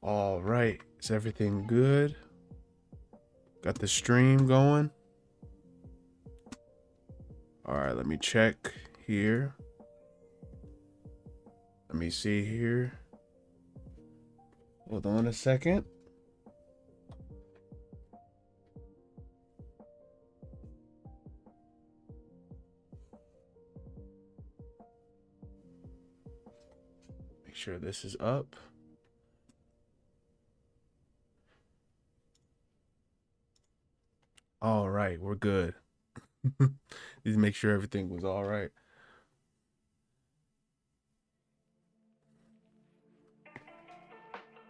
All right, is everything good? Got the stream going. All right, let me check here. Let me see here. Hold on a second. Make sure this is up. All right, we're good. Need to make sure everything was all right.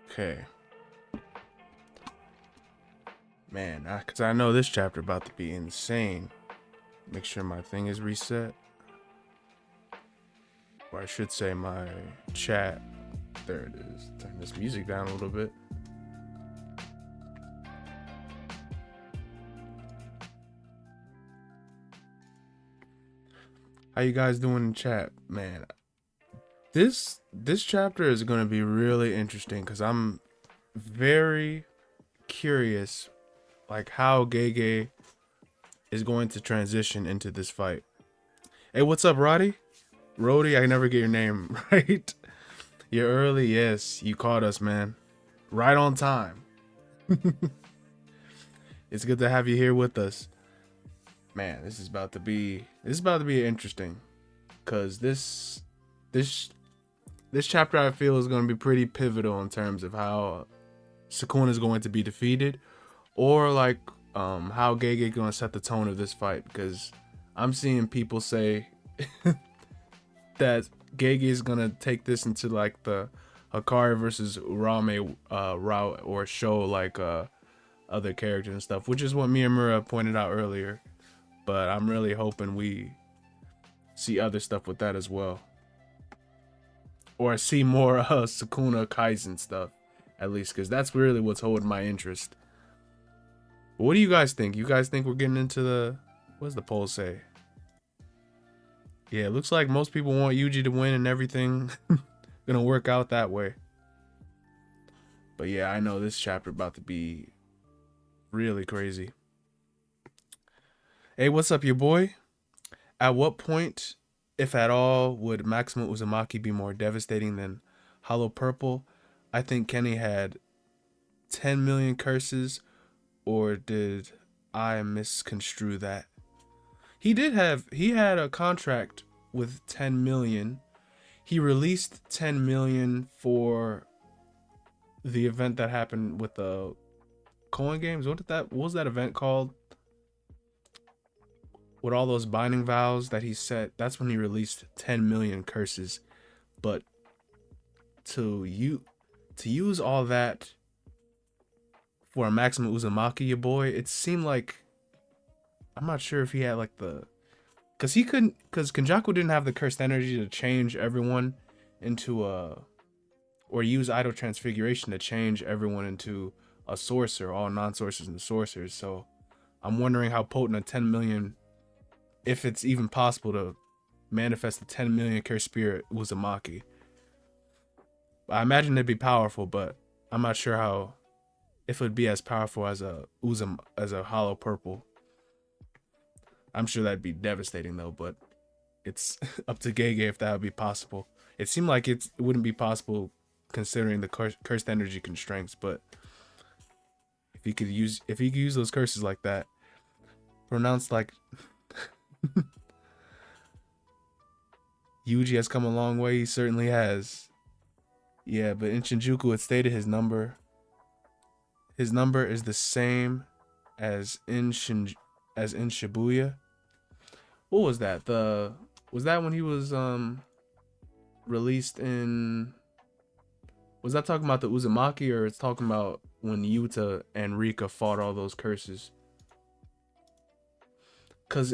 Okay. Man, because I know this chapter about to be insane. Make sure my thing is reset. Or I should say my chat. There it is. Turn this music down a little bit. How you guys doing in chat? Man, this chapter is going to be really interesting because I'm very curious like how Gege is going to transition into this fight. Hey, what's up, Roddy? Rody, I never get your name right. You're early, yes. You caught us, man. Right on time. It's good to have you here with us. Man, this is about to be interesting. Cause this chapter I feel is gonna be pretty pivotal in terms of how Sukuna is going to be defeated. Or like how Gege gonna set the tone of this fight, because I'm seeing people say that Gege is gonna take this into like the Hikari versus Urame route, or show like other characters and stuff, which is what Myamura pointed out earlier. But I'm really hoping we see other stuff with that as well, or see more Sukuna Kaisen stuff at least, because that's really what's holding my interest. But what do you guys think? You guys think we're getting into the, what does the poll say? Yeah, it looks like most people want Yuji to win and everything gonna work out that way. But yeah, I know this chapter about to be really crazy. Hey, what's up, your boy? At what point, if at all, would Maxima Uzumaki be more devastating than Hollow Purple? I think Kenny had 10 million curses, or did I misconstrue that? He had a contract with 10 million. He released 10 million for the event that happened with the Coin Games. What was that event called? With all those binding vows that he set, that's when he released 10 million curses. But to use all that for a Maxima Uzumaki, your boy, it seemed like, I'm not sure if he had like the, because Kenjaku didn't have the cursed energy to change everyone into or use idle transfiguration to change everyone into a sorcerer, all non-sorcerers and sorcerers. So I'm wondering how potent a 10 million, if it's even possible to manifest the 10 million cursed spirit Uzumaki. I imagine it'd be powerful, but I'm not sure how, if it'd be as powerful as a Hollow Purple. I'm sure that'd be devastating though, but it's up to Gege if that would be possible. It seemed like it wouldn't be possible considering the cursed energy constraints, but if he could use those curses like that, pronounced like Yuji has come a long way. He certainly has. Yeah, but in Shinjuku, it stated his number. His number is the same as in Shibuya. What was that? Was that when he was released in? Was that talking about the Uzumaki, or it's talking about when Yuta and Rika fought all those curses? Cause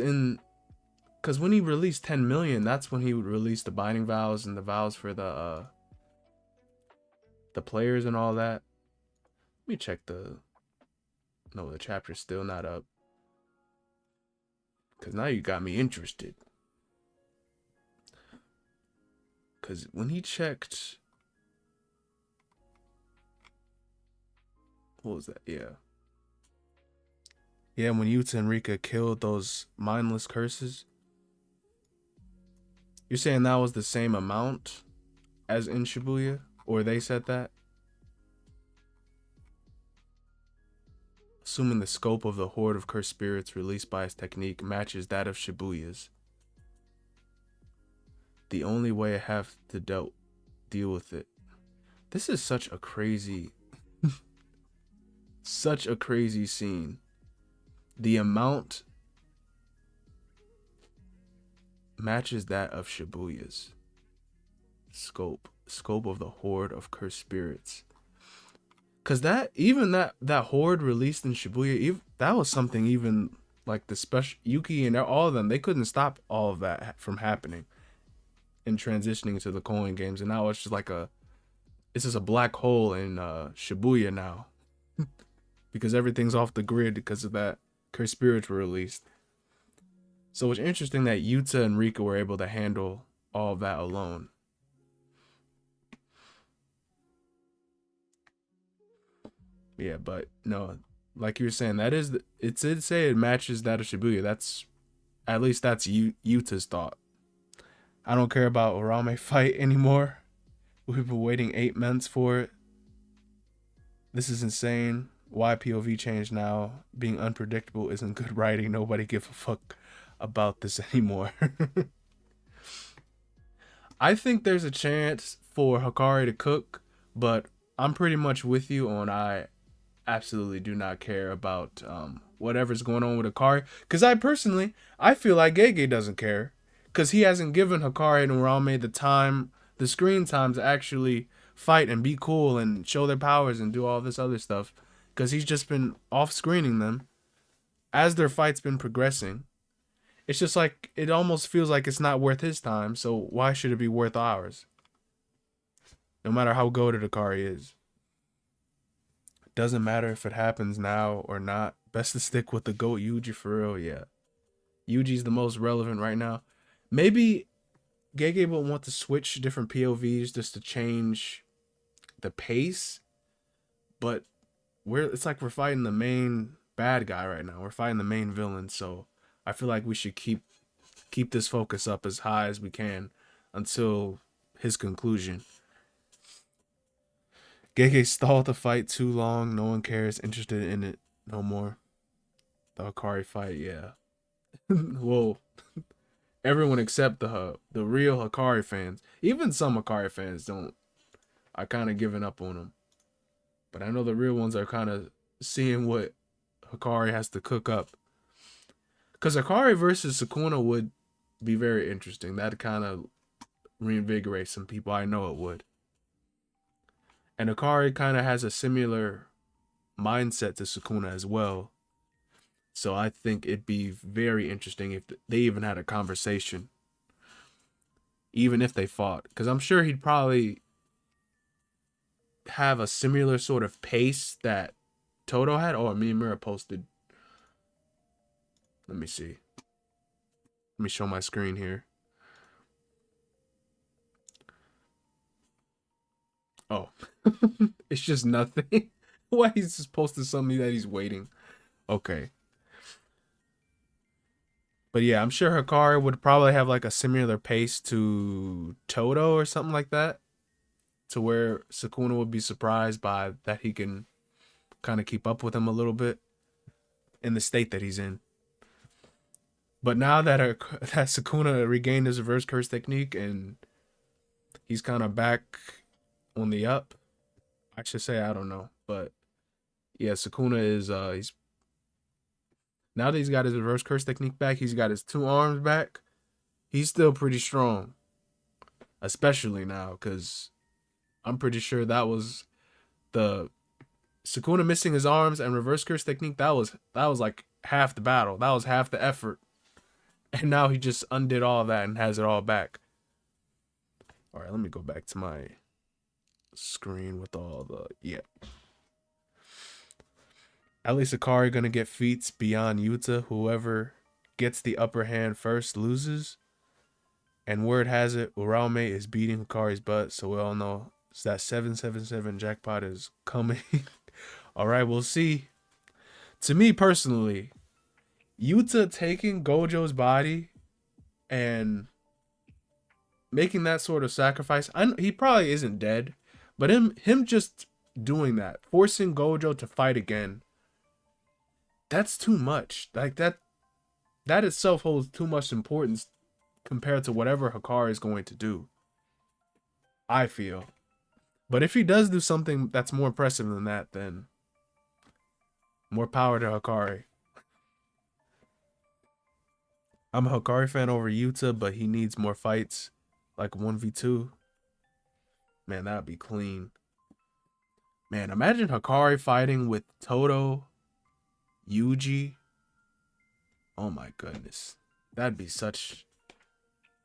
when he released 10 million, that's when he would release the binding vows and the vows for the players and all that. Let me check the chapter's still not up. Cause now you got me interested. Cause when he checked, What was that? Yeah. Yeah, when Yuta and Rika killed those mindless curses, you're saying that was the same amount as in Shibuya? Or they said that? Assuming the scope of the horde of cursed spirits released by his technique matches that of Shibuya's, the only way I have to deal with it. This is such a crazy, such a crazy scene. The amount matches that of Shibuya's. Scope of the horde of cursed spirits. Cause that horde released in Shibuya, that was something even like the special Yuki and all of them, they couldn't stop all of that from happening and transitioning to the coin games. And now it's just like it's just a black hole in Shibuya now. Because everything's off the grid because of that cursed spirits were released. So it's interesting that Yuta and Rika were able to handle all of that alone. Yeah, but no, like you were saying, it did say it matches that of Shibuya. That's Yuta's thought. I don't care about Urame fight anymore. We've been waiting 8 months for it. This is insane. Why POV change now? Being unpredictable isn't good writing. Nobody gives a fuck about this anymore. I think there's a chance for Hikari to cook, but I'm pretty much with you on I absolutely do not care about whatever's going on with Hikari. Because I feel like Gege doesn't care. Because he hasn't given Hikari and Urame the screen time to actually fight and be cool and show their powers and do all this other stuff. Because he's just been off-screening them as their fight's been progressing. It's just like, it almost feels like it's not worth his time, so why should it be worth ours? No matter how goated Hikari is. Doesn't matter if it happens now or not. Best to stick with the GOAT Yuji for real, yeah. Yuji's the most relevant right now. Maybe Gege will want to switch different POVs just to change the pace. But it's like we're fighting the main bad guy right now. We're fighting the main villain, so I feel like we should keep this focus up as high as we can until his conclusion. Gege stalled the fight too long. No one cares. Interested in it no more. The Hikari fight, yeah. Well, everyone except the real Hikari fans. Even some Hikari fans are kind of giving up on him. But I know the real ones are kind of seeing what Hikari has to cook up. Because Hikari versus Sukuna would be very interesting. That kind of reinvigorate some people. I know it would. And Hikari kind of has a similar mindset to Sukuna as well. So I think it'd be very interesting if they even had a conversation. Even if they fought. Because I'm sure he'd probably have a similar sort of pace that Todo had. Oh, Myamura posted. Let me see. Let me show my screen here. Oh. It's just nothing. Why he's just posted something that he's waiting. Okay. But yeah, I'm sure Hikari would probably have like a similar pace to Todo or something like that. To where Sukuna would be surprised by that he can kind of keep up with him a little bit in the state that he's in. But now that Sukuna regained his reverse curse technique and he's kind of back on the up, I should say, I don't know, but yeah, Sukuna is he's now that he's got his reverse curse technique back, he's got his 2 arms back. He's still pretty strong, especially now because I'm pretty sure that was the Sukuna missing his arms and reverse curse technique. That was like half the battle. That was half the effort. And now he just undid all of that and has it all back. All right, let me go back to my screen with all the, yeah. At least Hikari gonna get feats beyond Yuta. Whoever gets the upper hand first loses. And word has it, Uraume is beating Hikari's butt, so we all know that 777 jackpot is coming. All right, we'll see. To me personally, Yuta taking Gojo's body and making that sort of sacrifice. He probably isn't dead, but him just doing that, forcing Gojo to fight again, that's too much. Like that itself holds too much importance compared to whatever Hikari is going to do, I feel. But if he does do something that's more impressive than that, then more power to Hikari. I'm a Hikari fan over Yuta, but he needs more fights, like 1v2. Man, that'd be clean. Man, imagine Hikari fighting with Todo, Yuji. Oh my goodness. That'd be such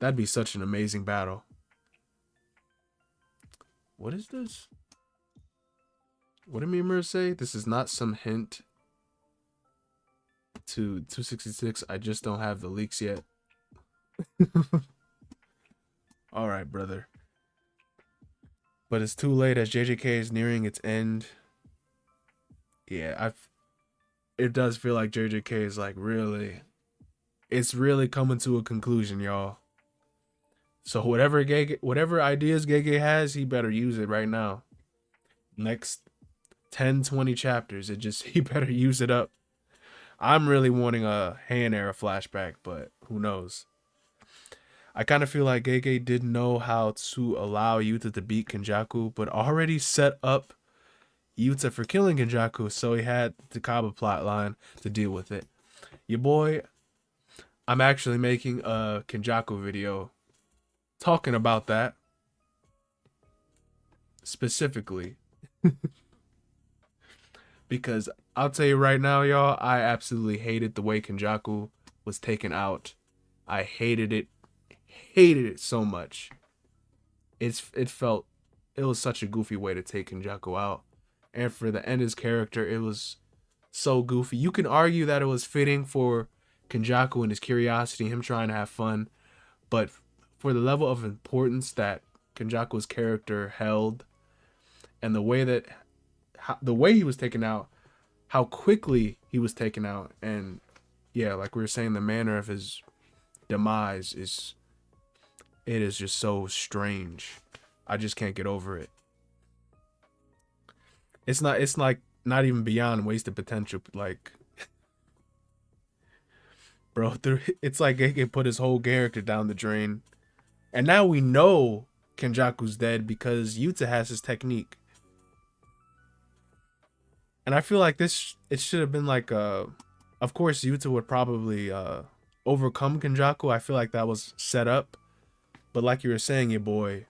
an amazing battle. What is this? What did Myamura say? This is not some hint to 266. I just don't have the leaks yet. All right, brother. But it's too late as JJK is nearing its end. Yeah, it does feel like JJK is like it's really coming to a conclusion, y'all. So whatever ideas Gege has, he better use it right now. Next 10, 20 chapters, he better use it up. I'm really wanting a Heian era flashback, but who knows? I kind of feel like Gege didn't know how to allow Yuta to beat Kenjaku, but already set up Yuta for killing Kenjaku, so he had the Kaba plotline to deal with it. Your boy, I'm actually making a Kenjaku video talking about that specifically. Because I'll tell you right now, y'all, I absolutely hated the way Kenjaku was taken out. I hated it so much. It was such a goofy way to take Kenjaku out. And for the Enda's character, it was so goofy. You can argue that it was fitting for Kenjaku and his curiosity, him trying to have fun, but for the level of importance that Kenjaku's character held, and the way he was taken out, how quickly he was taken out, and yeah, like we were saying, the manner of his demise is just so strange. I just can't get over it. It's like not even beyond wasted potential. Like, bro, it's like Gege put his whole character down the drain. And now we know Kenjaku's dead because Yuta has his technique. And I feel like it should have been like, of course, Yuta would probably overcome Kenjaku. I feel like that was set up. But like you were saying, your boy,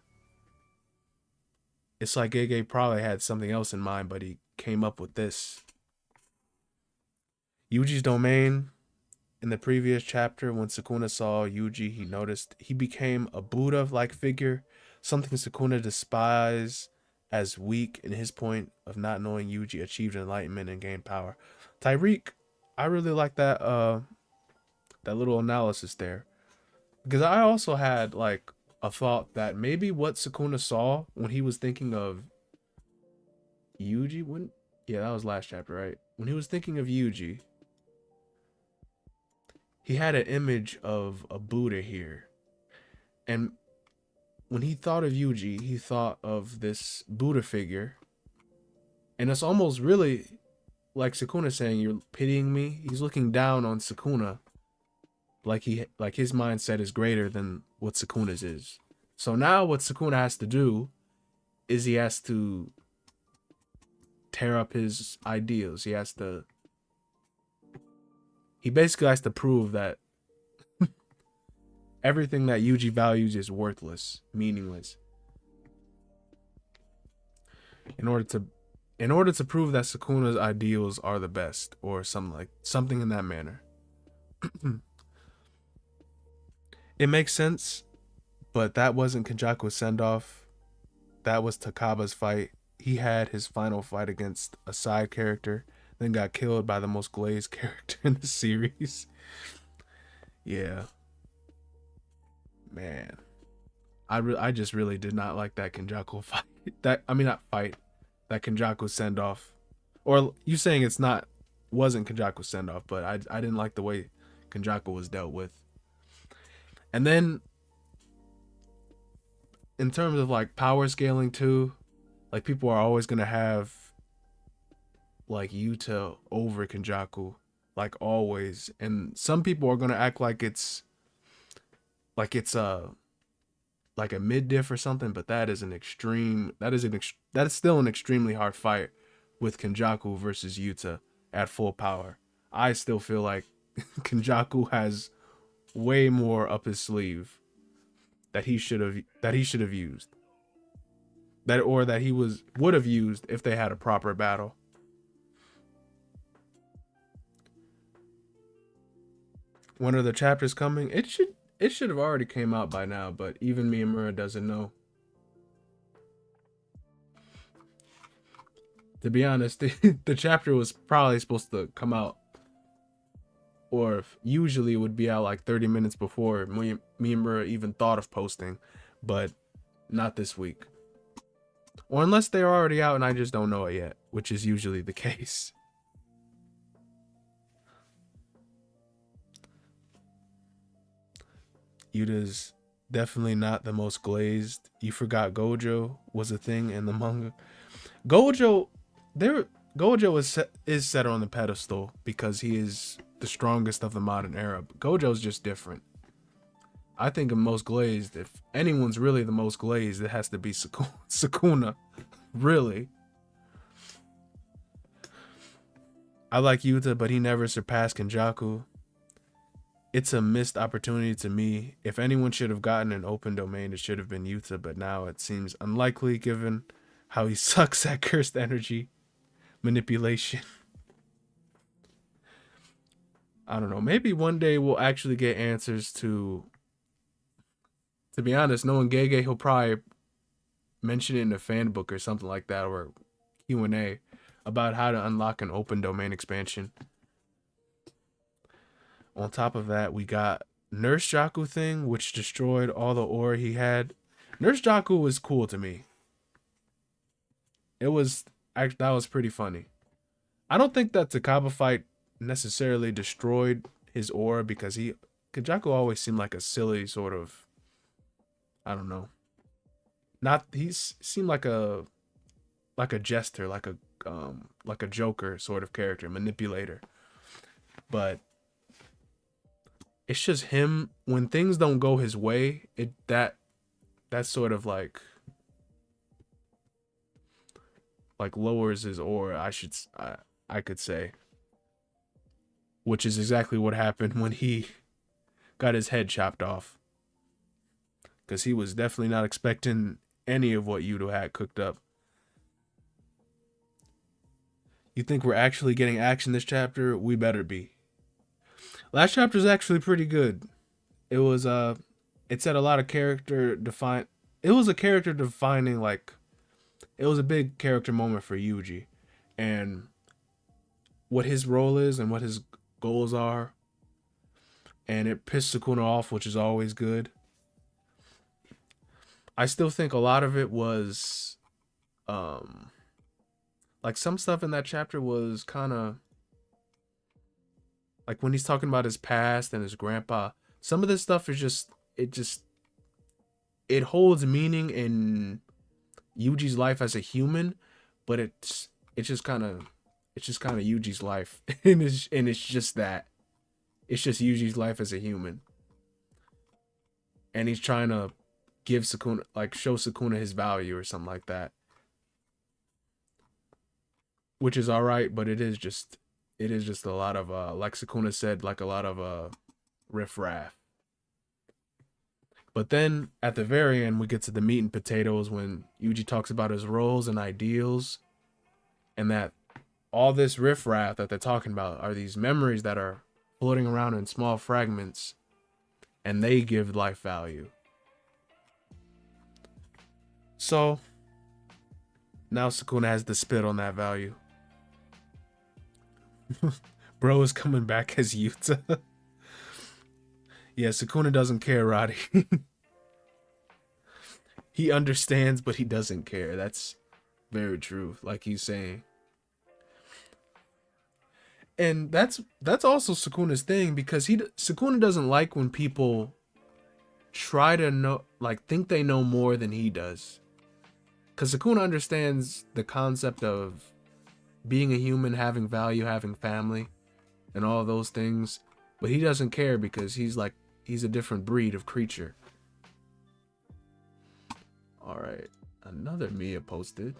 it's like Gege probably had something else in mind, but he came up with this. Yuji's domain. In the previous chapter, when Sukuna saw Yuji, he noticed he became a Buddha-like figure, something Sukuna despised as weak. In his point of not knowing Yuji achieved enlightenment and gained power. Tyreek, I really like that little analysis there, because I also had like a thought that maybe what Sukuna saw when he was thinking of Yuji, that was last chapter, right? When he was thinking of Yuji, he had an image of a Buddha here. And when he thought of Yuji, he thought of this Buddha figure. And it's almost really like Sukuna saying, "You're pitying me." He's looking down on Sukuna. Like his mindset is greater than what Sukuna's is. So now what Sukuna has to do is he has to tear up his ideals. He basically has to prove that everything that Yuji values is worthless, meaningless. In order to prove that Sukuna's ideals are the best, or something in that manner. It makes sense, but that wasn't Kenjaku's send-off. That was Takaba's fight. He had his final fight against a side character, then got killed by the most glazed character in the series. Yeah. Man. I just really did not like that Kenjaku fight. That Kenjaku send-off. Or you saying it's not wasn't Kenjaku's send off, but I didn't like the way Kenjaku was dealt with. And then in terms of like power scaling too, like people are always gonna have like Yuta over Kenjaku, like always. And some people are gonna act like it's like a mid diff or something, but that is an extreme. That is still an extremely hard fight with Kenjaku versus Yuta at full power. I still feel like Kenjaku has way more up his sleeve that he should have used. That he would have used if they had a proper battle. When are the chapters coming? It should have already came out by now, but even Myamura doesn't know. To be honest, the chapter was probably supposed to come out, or usually it would be out like 30 minutes before Myamura even thought of posting, but not this week. Or unless they're already out and I just don't know it yet, which is usually the case. Yuta's definitely not the most glazed. You forgot Gojo was a thing in the manga. Gojo is set on the pedestal because he is the strongest of the modern era. But Gojo's just different. I think the most glazed, if anyone's really the most glazed, it has to be Sukuna. Really. I like Yuta, but he never surpassed Kenjaku. It's a missed opportunity to me. If anyone should have gotten an open domain, it should have been Yuta, but now it seems unlikely given how he sucks at cursed energy manipulation. I don't know. Maybe one day we'll actually get answers to be honest, knowing Gege, he'll probably mention it in a fan book or something like that, or Q&A about how to unlock an open domain expansion. On top of that, we got Nurse Jaku thing, which destroyed all the ore he had. Nurse Jaku was cool to me. That was pretty funny. I don't think that Takaba fight necessarily destroyed his aura because Kenjaku always seemed like a silly sort of, I don't know. He seemed like a jester, like a joker sort of character, manipulator. But it's just him when things don't go his way, that sort of like lowers his aura, I could say. Which is exactly what happened when he got his head chopped off. Because he was definitely not expecting any of what Yuto had cooked up. You think we're actually getting action this chapter? We better be. Last chapter is actually pretty good. It was it said a lot of character define. It was a character defining, like, it was a big character moment for Yuji, and what his role is and what his goals are, and it pissed Sukuna off, which is always good. I still think a lot of it was, like some stuff in that chapter was kind of, like when he's talking about his past and his grandpa, some of this stuff is it holds meaning in Yuji's life as a human, but it's just kind of Yuji's life, and it's just that, it's just Yuji's life as a human, and he's trying to give Sukuna, like, show Sukuna his value or something like that, which is all right, but it is just a lot of like Sukuna said, like a lot of riff-raff. But then at the very end, we get to the meat and potatoes when Yuji talks about his roles and ideals, and that all this riffraff that they're talking about are these memories that are floating around in small fragments, and they give life value. So now Sukuna has to spit on that value. Bro is coming back as Yuta. Yeah, Sukuna doesn't care, Roddy. He understands, but he doesn't care. That's very true, like he's saying. And that's also Sukuna's thing, because Sukuna doesn't like when people try to know, like, think they know more than he does. Because Sukuna understands the concept of being a human, having value, having family, and all those things, but he doesn't care because he's a different breed of creature. All right, another Mia posted.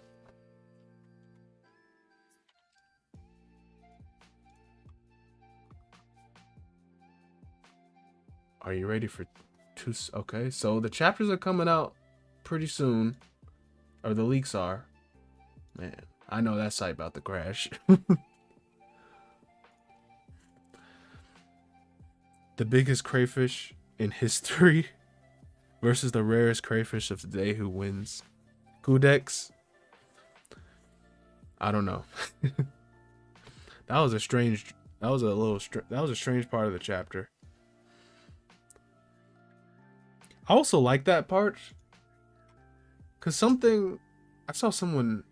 Are you ready for two? Okay, so the chapters are coming out pretty soon, or the leaks are. Man, I know that site about to crash. The biggest crayfish in history versus the rarest crayfish of the day. Who wins? Kudex? I don't know. That was a strange. That was a little. That was a strange part of the chapter. I also like that part, cause something. I saw someone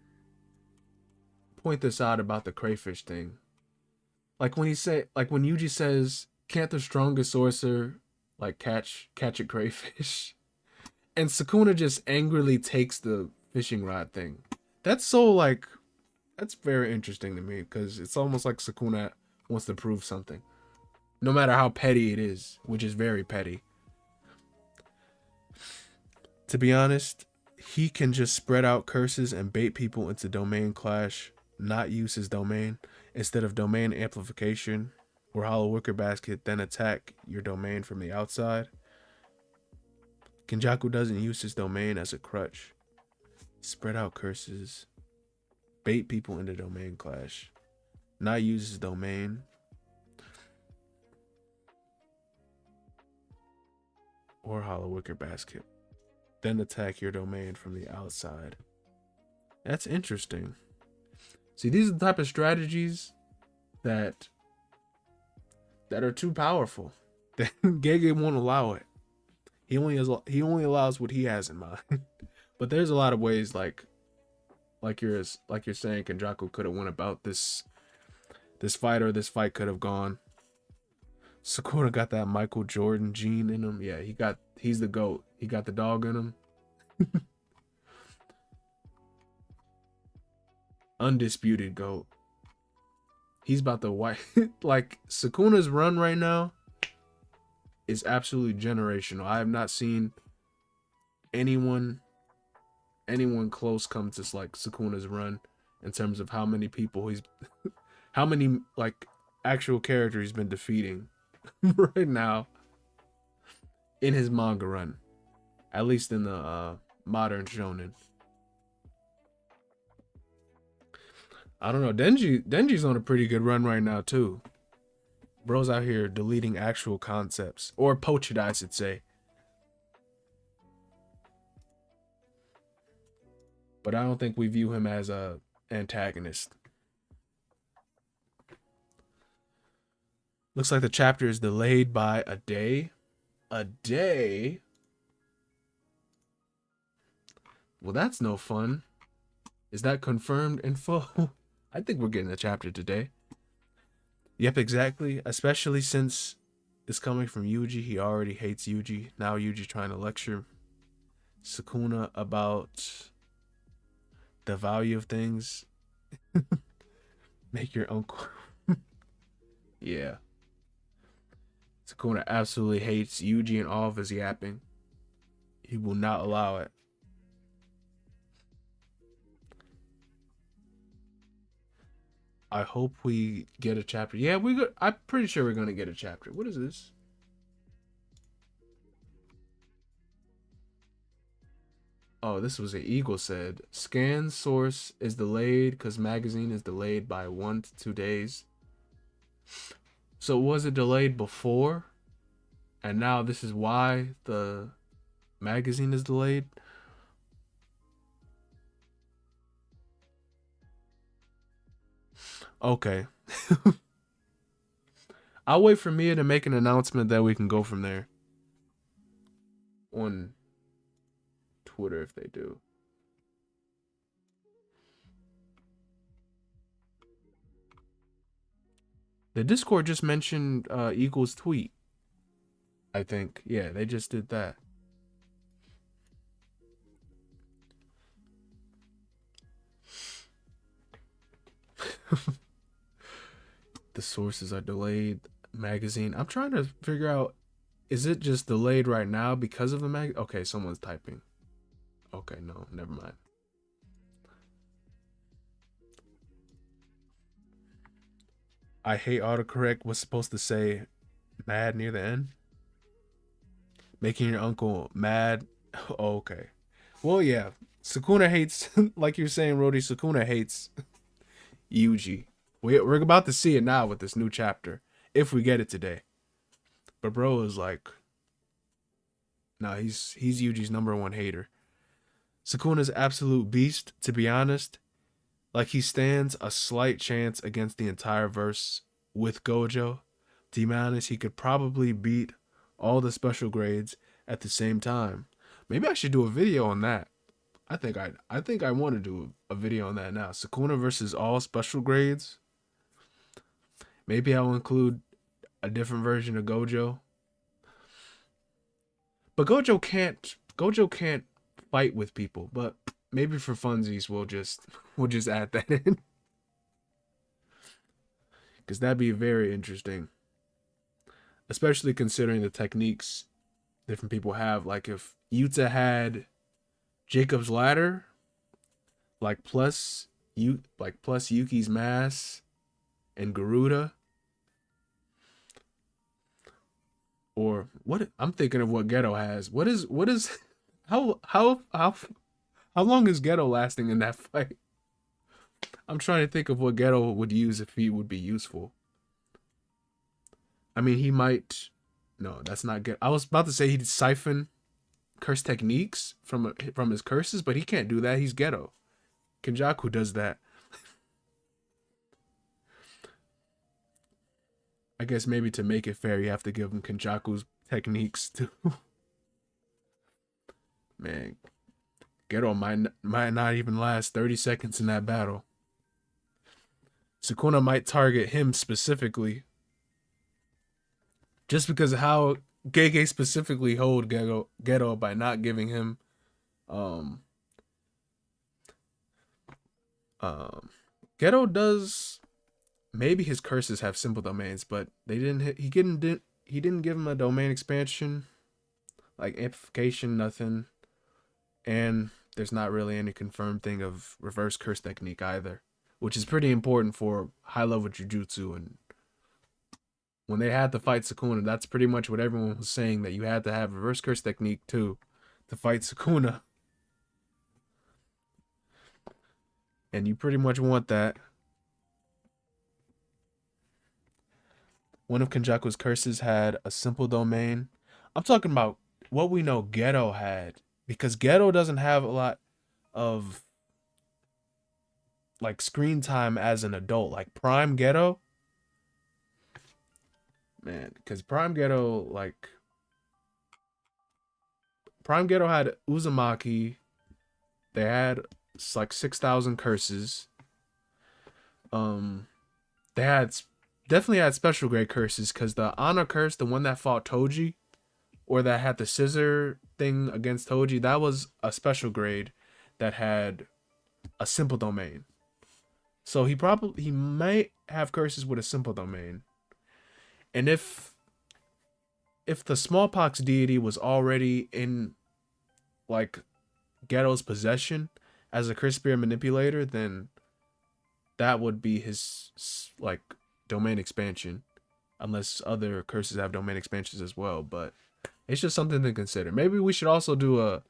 point this out about the crayfish thing. Like when when Yuji says, "Can't the strongest sorcerer like catch a crayfish?" And Sukuna just angrily takes the fishing rod thing. That's so like, that's very interesting to me, because it's almost like Sukuna wants to prove something, no matter how petty it is, which is very petty. To be honest, he can just spread out curses and bait people into domain clash, not use his domain instead of domain amplification or hollow wicker basket, then attack your domain from the outside. Kenjaku doesn't use his domain as a crutch. Spread out curses, bait people into domain clash, not use his domain, or hollow wicker basket, then attack your domain from the outside. That's interesting. See, these are the type of strategies that are too powerful. That Gege won't allow it. He only allows what he has in mind. But there's a lot of ways, like you're saying, Kenjaku could have went about this fight, or this fight could have gone. Sakura got that Michael Jordan gene in him. Yeah, he's the GOAT. He got the dog in him. Undisputed GOAT. He's about to wipe. Like, Sukuna's run right now is absolutely generational. I have not seen anyone close come to like Sukuna's run in terms of how many people how many like actual characters he's been defeating right now in his manga run, at least in the modern shonen. I don't know. Denji's on a pretty good run right now too. Bro's out here deleting actual concepts, or poached, I should say. But I don't think we view him as a antagonist. Looks like the chapter is delayed by a day. A day? Well, that's no fun. Is that confirmed info? I think we're getting a chapter today. Yep, exactly. Especially since it's coming from Yuji. He already hates Yuji. Now Yuji trying to lecture Sukuna about the value of things. Make your uncle. Yeah. Sukuna absolutely hates Yuji and all of his yapping. He will not allow it. I hope we get a chapter. Yeah, I'm pretty sure we're gonna get a chapter. What is this? Oh, this was an Eagle said. Scan source is delayed because magazine is delayed by 1 to 2 days. So was it delayed before? And now this is why the magazine is delayed? Okay. I'll wait for Mia to make an announcement that we can go from there. On Twitter if they do. The Discord just mentioned equals tweet. I think. Yeah, they just did that. The sources are delayed. Magazine. I'm trying to figure out, is it just delayed right now because of the mag? Okay, someone's typing. Okay, no, never mind. I hate autocorrect was supposed to say mad near the end. Making your uncle mad. Oh, okay. Well, yeah. Sukuna hates, like you're saying, Rody, Sukuna hates Yuji. We're about to see it now with this new chapter, if we get it today. But bro is like, no, he's Yuji's #1 hater. Sukuna's absolute beast, to be honest. Like, he stands a slight chance against the entire verse with Gojo. To be honest, he could probably beat all the special grades at the same time. Maybe I should do a video on that. I think I want to do a video on that now. Sukuna versus all special grades. Maybe I'll include a different version of Gojo. But Gojo can't fight with people, but maybe for funsies we'll just add that in. Cuz that'd be very interesting. Especially considering the techniques different people have. Like if Yuta had Jacob's ladder, like plus Yuki's mass and Garuda. Or what, I'm thinking of what Ghetto has. What is how long is Ghetto lasting in that fight? I'm trying to think of what Ghetto would use if he would be useful. I mean, he might. No, that's not good. I was about to say he'd siphon curse techniques from his curses, but he can't do that. He's Ghetto. Kenjaku does that. I guess maybe to make it fair, you have to give him Kenjaku's techniques too. Man, Ghetto might not even last 30 seconds in that battle. Sukuna might target him specifically. Just because of how Gege specifically hold Ghetto by not giving him Ghetto does, maybe his curses have simple domains, but they didn't he didn't give him a domain expansion, like amplification, nothing. And there's not really any confirmed thing of reverse curse technique either, which is pretty important for high level Jujutsu. And when they had to fight Sukuna, that's pretty much what everyone was saying, that you had to have reverse curse technique too to fight Sukuna. And you pretty much want that. One of Kenjaku's curses had a simple domain. I'm talking about what we know Ghetto had, because Ghetto doesn't have a lot of like screen time as an adult, like Prime Ghetto. Man, because Prime Ghetto had Uzumaki. They had like 6,000 curses. They had definitely had special grade curses, because the Honor curse, the one that fought Toji, or that had the scissor thing against Toji, that was a special grade that had a simple domain. So he might have curses with a simple domain. And if the smallpox deity was already in like Ghetto's possession as a curse spear manipulator, then that would be his like domain expansion, unless other curses have domain expansions as well. But it's just something to consider. Maybe we should also do a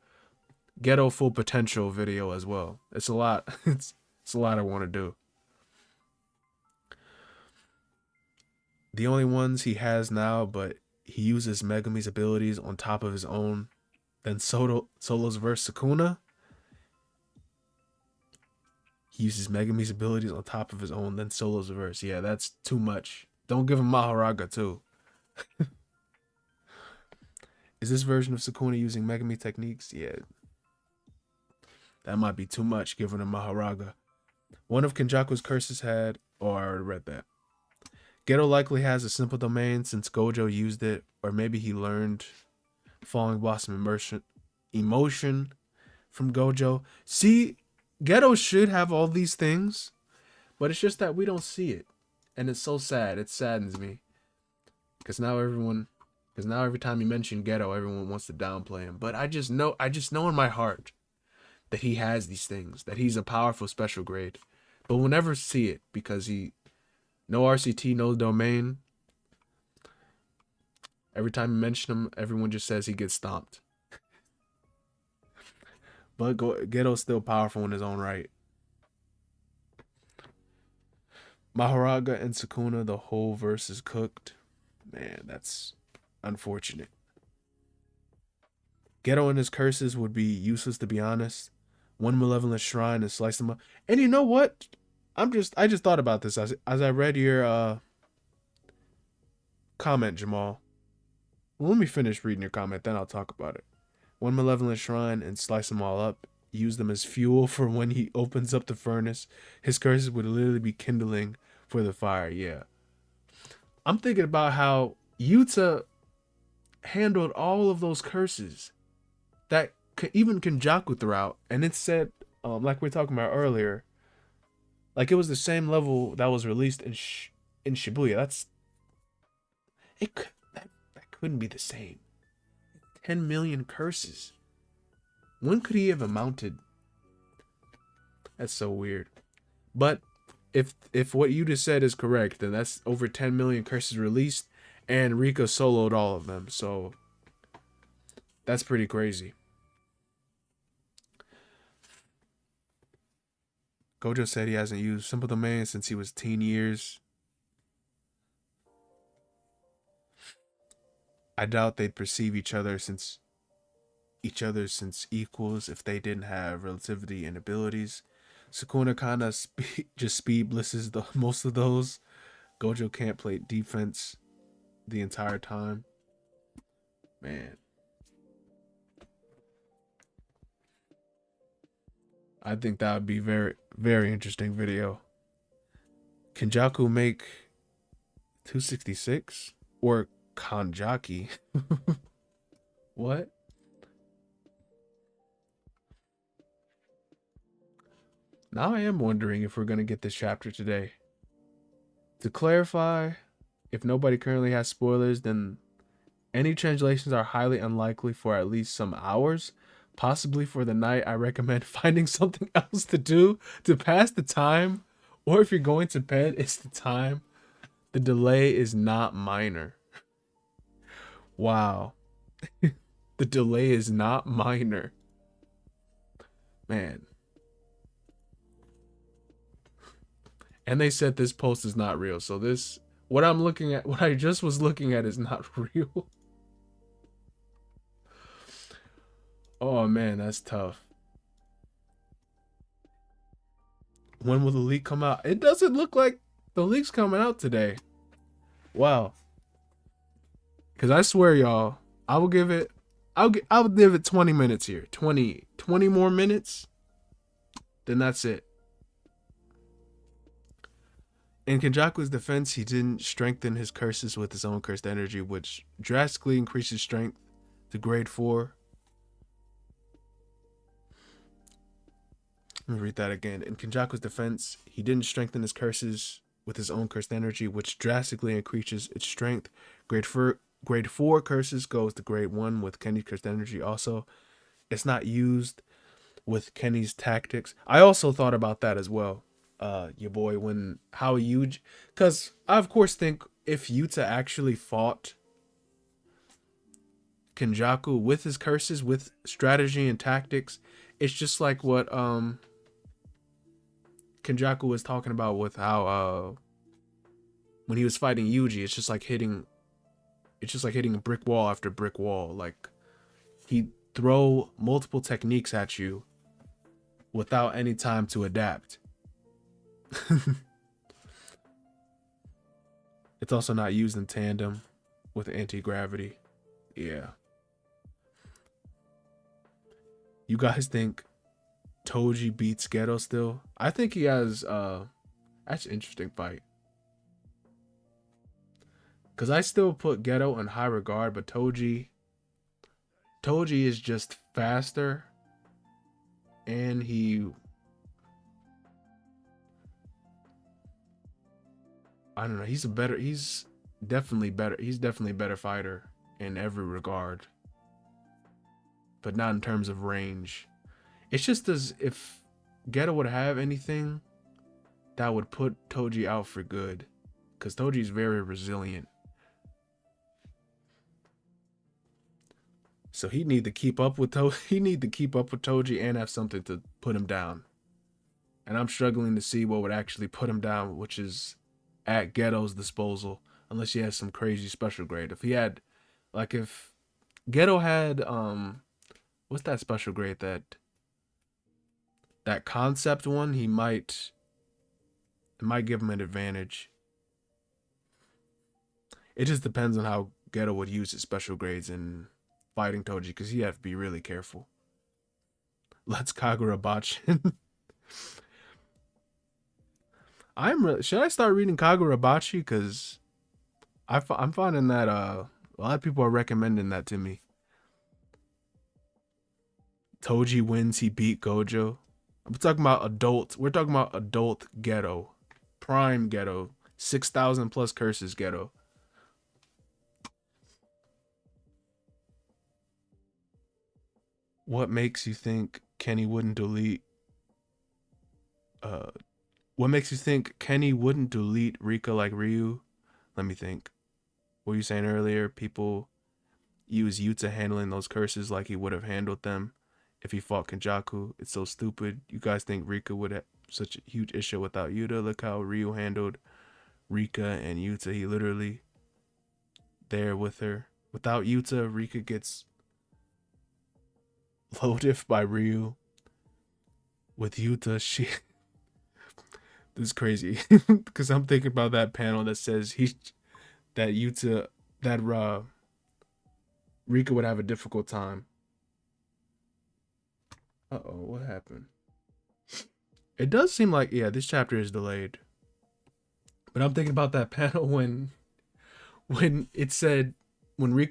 Ghetto full potential video as well. It's a lot. It's a lot I want to do. The only ones he has now, but he uses Megumi's abilities on top of his own. Then Solo's verse Sukuna. He uses Megumi's abilities on top of his own, then Solo's verse. Yeah, that's too much. Don't give him Maharaga too. Is this version of Sukuna using Megumi techniques? Yeah. That might be too much, giving him Maharaga. One of Kenjaku's curses had, oh, I already read that. Geto likely has a simple domain since Gojo used it, or maybe he learned Falling Blossom emotion from Gojo. See, Geto should have all these things, but it's just that we don't see it. And it's so sad. It saddens me. Because now every time you mention Geto, everyone wants to downplay him. But I just know in my heart that he has these things, that he's a powerful special grade. But we'll never see it because no RCT, no domain. Every time you mention him, everyone just says he gets stomped. But Geto's still powerful in his own right. Mahoraga and Sukuna, the whole verse is cooked. Man, that's unfortunate. Geto and his curses would be useless, to be honest. One malevolent shrine and slice them up. And you know what? I just thought about this as I read your comment, Jamal. Well, let me finish reading your comment, then I'll talk about it. One malevolent shrine and slice them all up. Use them as fuel for when he opens up the furnace. His curses would literally be kindling for the fire. Yeah. I'm thinking about how Yuta handled all of those curses that even Kenjaku threw out. And it said, like we were talking about earlier, like it was the same level that was released in Shibuya. That couldn't be the same. 10 million curses. When could he have amounted? That's so weird. But if what you just said is correct, then that's over 10 million curses released, and Rika soloed all of them. So that's pretty crazy. Gojo said he hasn't used Simple Domain since he was teen years. I doubt they'd perceive each other since equals if they didn't have relativity and abilities. Sukuna kinda just speed blisses most of those. Gojo can't play defense the entire time. Man. I think that would be very, very interesting video. Can Jaku make 266? Or Kanjaki? What? Now I am wondering if we're going to get this chapter today. To clarify, if nobody currently has spoilers, then any translations are highly unlikely for at least some hours. Possibly for the night, I recommend finding something else to do to pass the time. Or if you're going to bed, it's the time. The delay is not minor. Wow. The delay is not minor. Man. And they said this post is not real. So what I just was looking at is not real. Oh man, that's tough. When will the leak come out? It doesn't look like the leak's coming out today. Wow. Cause I swear, y'all, I'll give it 20 minutes here. 20 more minutes. Then that's it. In Kenjaku's defense, he didn't strengthen his curses with his own cursed energy, which drastically increases strength to grade 4. Let me read that again. In Kenjaku's defense, he didn't strengthen his curses with his own cursed energy, which drastically increases its strength. Grade 4 curses goes to grade 1 with Kenny's cursed energy. Also, it's not used with Kenny's tactics. I also thought about that as well. Your boy, because I of course think if Yuta actually fought Kenjaku with his curses, with strategy and tactics, it's just like what Kenjaku was talking about with how when he was fighting Yuji, it's just like hitting a brick wall after brick wall. Like he'd throw multiple techniques at you without any time to adapt. It's also not used in tandem with anti-gravity. Yeah. You guys think Toji beats Geto still? I think he has that's an interesting fight. Because I still put Geto in high regard, but Toji is just faster, and I don't know, he's definitely better. He's definitely a better fighter in every regard, but not in terms of range. It's just as if Geto would have anything that would put Toji out for good, because Toji's very resilient. So he need to keep up with Toji and have something to put him down. And I'm struggling to see what would actually put him down, which is at Geto's disposal, unless he has some crazy special grade. If he had, like, if Geto had what's that special grade, that concept one, it might give him an advantage. It just depends on how Geto would use his special grades in fighting Toji, because he have to be really careful. Let's Kagura Bachin. Should I start reading Kagurabachi? Because I'm finding that a lot of people are recommending that to me. Toji wins, he beat Gojo. We're talking about adult Geto. Prime Geto. 6,000 plus curses Geto. What makes you think Kenny wouldn't delete what makes you think Kenny wouldn't delete Rika like Ryu? Let me think. What were you saying earlier? People use Yuta handling those curses like he would have handled them if he fought Kenjaku. It's so stupid. You guys think Rika would have such a huge issue without Yuta? Look how Ryu handled Rika and Yuta. He literally there with her. Without Yuta, Rika gets loaded by Ryu. With Yuta, she... This is crazy. Because I'm thinking about that panel that says Rika would have a difficult time. Uh-oh, what happened? It does seem like, yeah, this chapter is delayed. But I'm thinking about that panel when Rika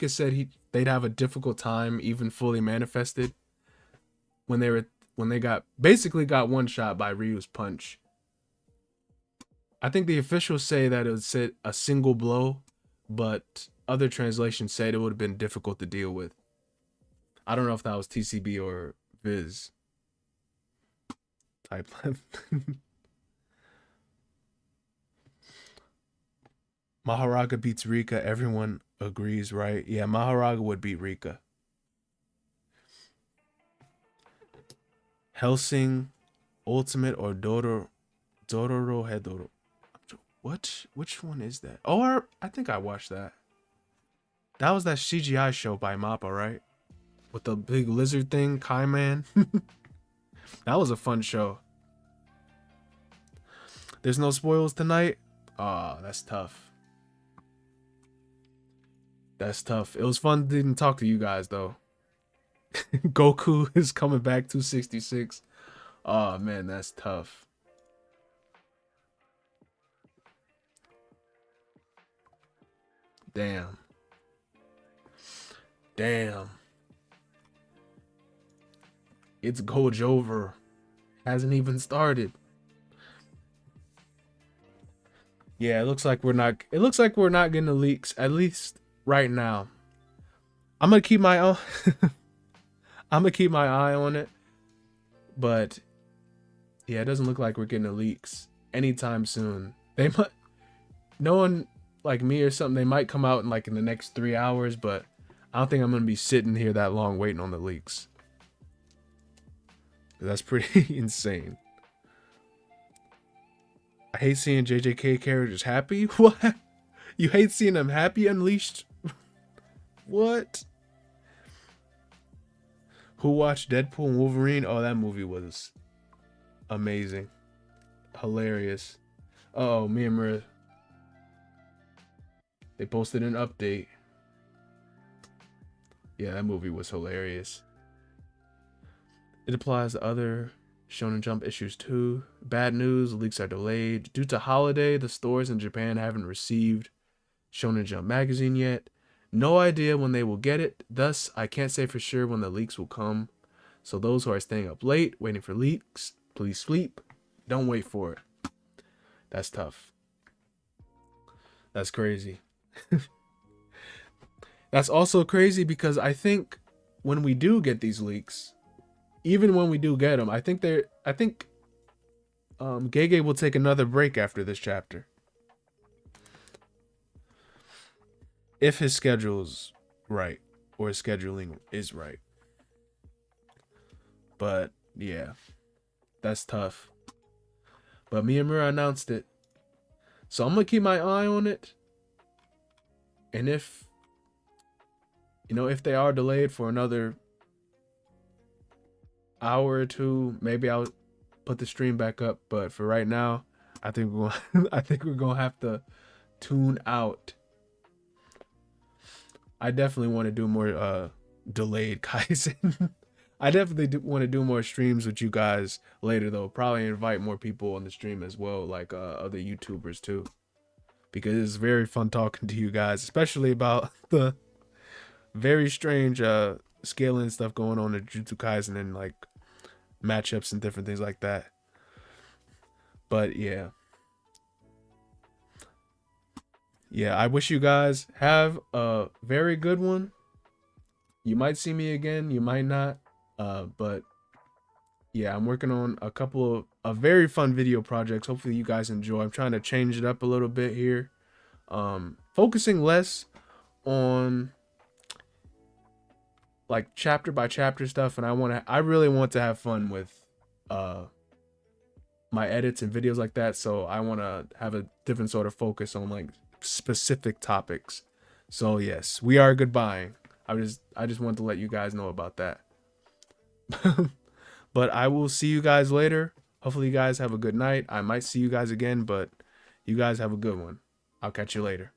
said they'd have a difficult time even fully manifested when they got one shot by Ryu's punch. I think the officials say that it said a single blow, but other translations said it would have been difficult to deal with. I don't know if that was TCB or Viz. Type left. Maharaga beats Rika. Everyone agrees, right? Yeah, Maharaga would beat Rika. Helsing, Ultimate, or Dororo Hedoro. What? Which one is that? Oh, I think I watched that. That was that CGI show by Mappa, right? With the big lizard thing, Kaiman. That was a fun show. There's no spoils tonight? Ah, that's tough. That's tough. It was fun to talk to you guys, though. Goku is coming back 266. Oh, man, that's tough. Damn. It's Gojover. Hasn't even started. Yeah, it looks like we're not getting the leaks, at least right now. I'm gonna keep my eye on it. But yeah, it doesn't look like we're getting the leaks anytime soon. They might, no one like me or something, they might come out in the next 3 hours, but I don't think I'm gonna be sitting here that long waiting on the leaks. That's pretty insane. I hate seeing JJK characters happy. What? You hate seeing them happy, Unleashed? What? Who watched Deadpool and Wolverine? Oh, that movie was amazing. Hilarious. Uh-oh, Myamura. They posted an update. Yeah, that movie was hilarious. It applies to other Shonen Jump issues too. Bad news, leaks are delayed. Due to holiday, the stores in Japan haven't received Shonen Jump magazine yet. No idea when they will get it. Thus, I can't say for sure when the leaks will come. So those who are staying up late, waiting for leaks, please sleep. Don't wait for it. That's tough. That's crazy. That's also crazy because I think when we do get these leaks, even when we do get them, I think Gege will take another break after this chapter. If his schedule's right, or his scheduling is right. But yeah, that's tough. But Myamura announced it. So I'm gonna keep my eye on it. And if they are delayed for another hour or two, maybe I'll put the stream back up. But for right now, I think we're gonna have to tune out. I definitely want to do more delayed Kaisen. I definitely want to do more streams with you guys later, though. Probably invite more people on the stream as well, like other YouTubers too, because it's very fun talking to you guys, especially about the very strange scaling stuff going on in Jujutsu Kaisen and like matchups and different things like that. But yeah, I wish you guys have a very good one. You might see me again, you might not. But yeah, I'm working on a couple of very fun video projects. Hopefully you guys enjoy. I'm trying to change it up a little bit here. Focusing less on like chapter by chapter stuff, and I really want to have fun with my edits and videos like that. So I want to have a different sort of focus on like specific topics. So yes, we are goodbying. I just want to let you guys know about that. But I will see you guys later. Hopefully you guys have a good night. I might see you guys again, but you guys have a good one. I'll catch you later.